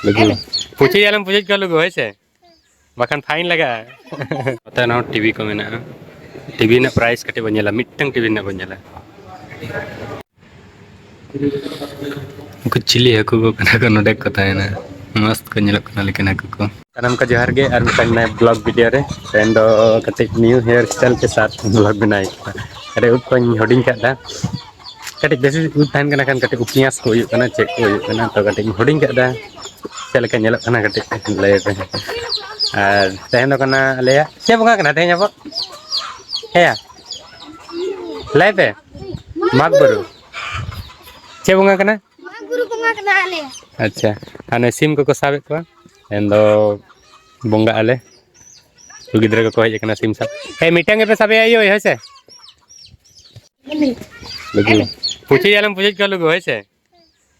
लुगु पूछी जालम पूछी कर लुगु है से बखान फाइन लगा पता ना टीवी को मेना टीवी ना प्राइस कटे बनेला मिट्टंग टीवी ना बनेला कुछ चिली है को नोडे को तायना मस्त को ñelok kana लेकिन हाकु को तनम का जोहार गे और मिटन नया ब्लॉग वीडियो रे फ्रेंड कते न्यू हेयर स्टाइल के साथ ब्लॉग बनाई अरे उत को होडिंग कादा कटे बेसी उत थान कना kan कटे उपन्यास को हुई kana चेक को हुई kana तो कटे होडिंग कादा चल के ñelok kana कटे लय पे और तहन दो kana लेया से बंगा kana तहन अब हेया लय पे माग बरु से बंगा kana अच्छा आने सिम को साबे को एंदो बोंगा आले गिद्रा को हज कना सिम साब हे मिटांगे पे साबे आयो है से लुगु पूछी जालम पूछी कर लुगु है से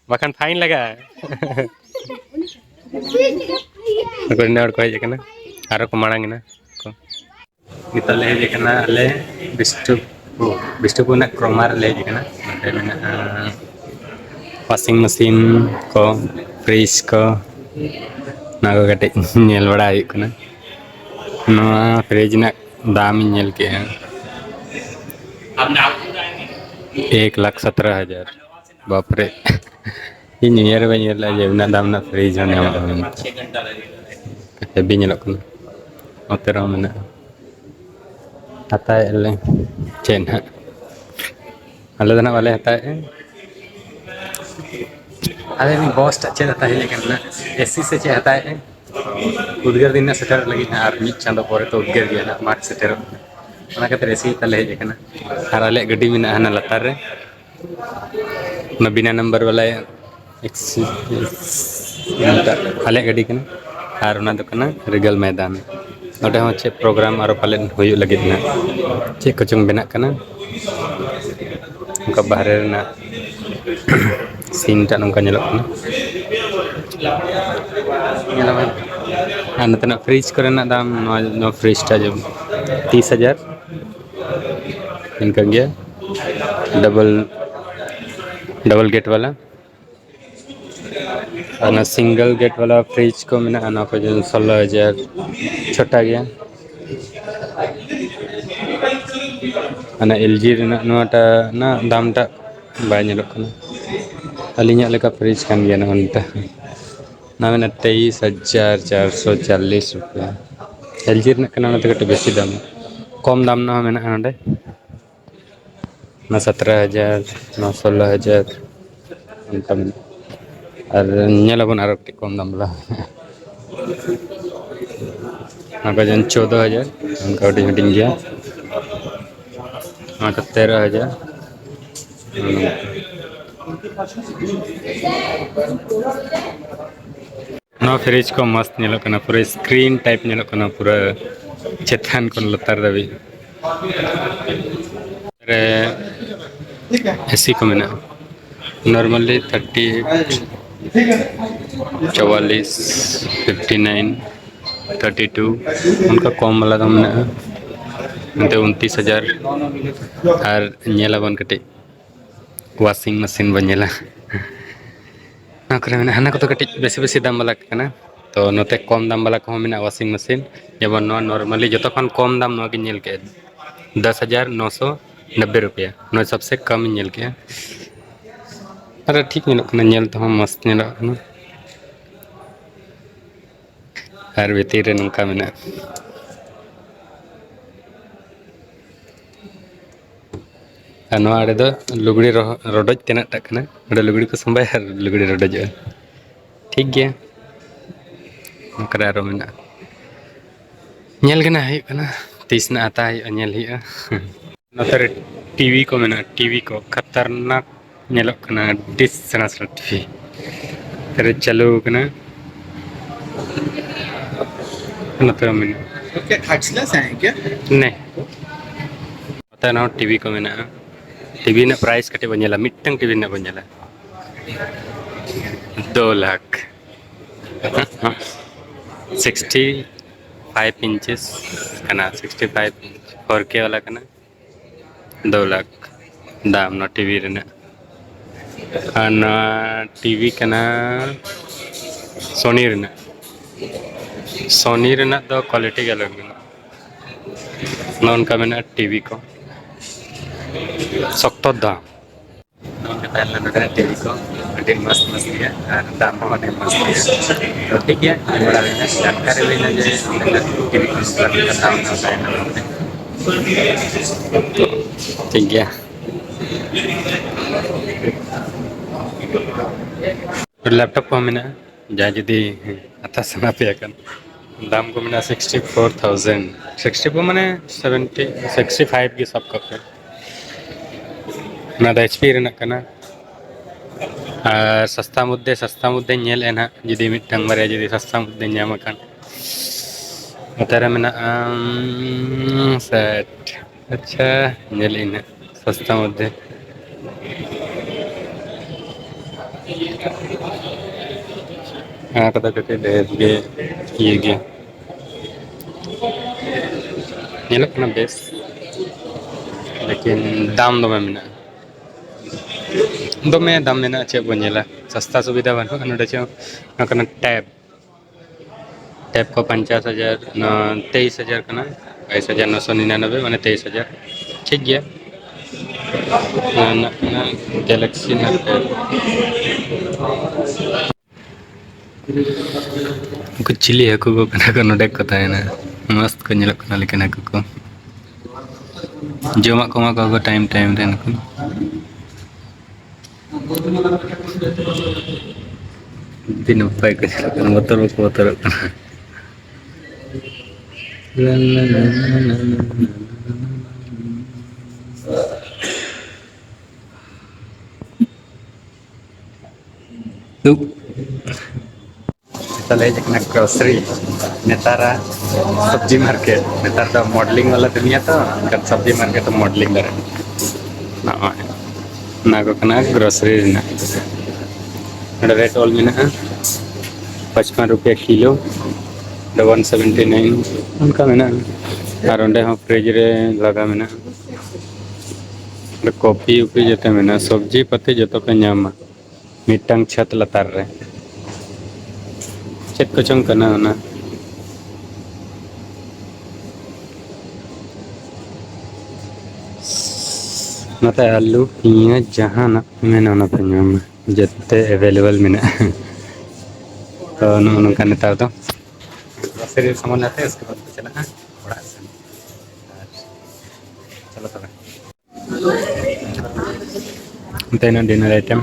बखान फाइन लगा को नर को हज कना आरो को मांग ना को नितले हज कना आले बिस्टुपुर ना क्रोमार ले हज कना वॉशिंग मशीन को फ्रिज को ना को कटे नेल बड़ा हुई कना नवा फ्रिज ना दाम नेल के 1,17,000 बाप रे इन ईयर बा ईयर ला जेना दाम ना फ्रिज ने हम हेबी नेलक कना ओतेरा मने हताय ले चेन है आले दना वाले हताय अरे नहीं बॉस टच रहता है लेकिन ना एसी से चाहता है उद्गार दिन सेटर लगी ना और मिट चांदो पर तो उद्गार गया ना मार्च सेटर ना कते एसी तले हे कना और आले गड्डी में ना लतार रे ना बिना नंबर वाला आले गड्डी कना और ना दो कना रिगल मैदान ओटे हो चे प्रोग्राम और पालन होय लगी ना चे कोचंग बेना कना उनका बाहर ना सीन टा नंका ñelok kana ñelaman an tena fridge करना दाम नो फ्रिज टा जो 30,000 इनका गया डबल गेट वाला और सिंगल गेट वाला फ्रिज को मैंने आना को जो 16,000 छोटा गया ana LG rena noata na दाम टा बाय ñelok kana अलिंग लेका फ्रिज kan गया ना उनता ना मैंने 23,440 रुपया LG रना कना ना तो कटे बेसी दाम कम दाम ना मैंने आंडे ना 17,000 ना 16,000 उनका में और ñelabon आरो कम दाम ला ना का जन 14,000 उनका हटिंग गया ना का 13,000 ना फ्रिज को मस्त ñelok kana पूरा स्क्रीन टाइप ñelok kana पूरा चेतान को लतार दबी रे एसी को मेना नॉर्मली 38 44 59 32 उनका कम वाला दाम ना 29,000 और ñelabon कटे वॉशिंग मशीन बनेला ना करे मैंने हना को तो कटी बेसी दाम वाला कना तो नोते कम दाम वाला को मेना वॉशिंग मशीन जेबन नो नॉर्मली जो खन कम दाम नो के नेल के 10,990 रुपया नो सबसे कम नेल के अरे ठीक नेल कना नेल तो मस्त नेल कना हर भीतर रे नंका मेना आड़े लुगड़ी रोडज तेना टाकना लुगड़ी को संभाय लुगड़ी रोडज ठीक गया आरो मेना ñel gana है कना तीस ना आता है ñel है नतर टीवी को मेना टीवी को खतरनाक ñelok कना डिस सना टीवी तेरे चालू कना नतर मेना क्या खर्चलेस है क्या नहीं पता ना टीवी को मेना टीवी ना प्राइस कटे बनेला मिट्टंग टीवी ना बनेला 2 लाख 65 इंचेस कना 65 4K वाला कना 2 लाख दाम ना टीवी रे ना टीवी कना सोनी रेना सोनी रेना दो क्वालिटी के अलग मेना नॉन का मेना टीवी को सख्त दाम नॉन के पहले नोडे टीवी को अभी मस्त मस्त है और दाम भी अभी मस्त है तो ठीक है बड़ा रेना जानकारी लेना जे टीवी को दाम होता है ना ठीक है लैपटॉप को मेना जहाँ जुदी आता सना पे अकन दाम को मेना 64,000 64 माने 70 65 की सब कप है ना दा HP रेना कना सस्ता मुद्दे नेल एना जुदी मिटंग बारे जुदी सस्ता मुद्दे ᱧᱟᱢ akan उतारे मेना सेट अच्छा नेल इन सस्ता मुद्दे कदा कटे ढेर गे ये गे नेलक ना बेस लेकिन दाम दमे मेना दमे दाम मेना चे बो नेला सस्ता सुविधा बन नोडे चे ना टैब टैब को 50,000 23,000 कना 22,999 माने 23,000 ठीक गया ना गैलेक्सी ना कुछ चिली हाकु को कना को नोडे को तायना मस्त को नेलक कना लेकिन हाकु को जमा को टाइम टाइम रे नको दिन उपाय को नेलक मोटर को मोटर ला ला ला ला ला चले जखना ग्रोसरी नेतारा सब्जी मार्केट नेतार तो मॉडलिंग वाला दुनिया तो कर सब्जी मार्केट तो मॉडलिंग करे ना को कना ग्रोसरी ना रेट ऑल में ना 55 रुपया किलो 179 उनका में ना और अंडे हम फ्रिज रे लगा में ना कॉफी उपी जते में ना सब्जी पत्ती जतो पे ᱧᱟᱢᱟ मिटंग छत लतार रे चेक को चंग करना ना नते आलू पियाज जहाँ ना मैंने ना पे ᱧᱟᱢᱟ जते अवेलेबल में तो नोनका नेतार तो ग्रोसरी सामान लाते हैं उसके बाद चला बड़ा चलो तेना डिनर आइटम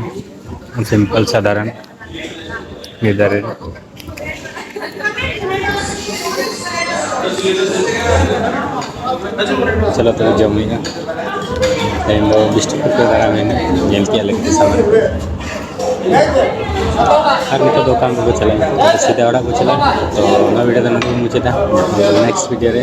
सिंपल साधारण इधर चलो तो जमीगा टाइम 20 दारा में जेल की अलग सामान और तो दुकान को चला सीधा वाड़ा को चला तो ना वीडियो तो मुझे था नेक्स्ट वीडियो रे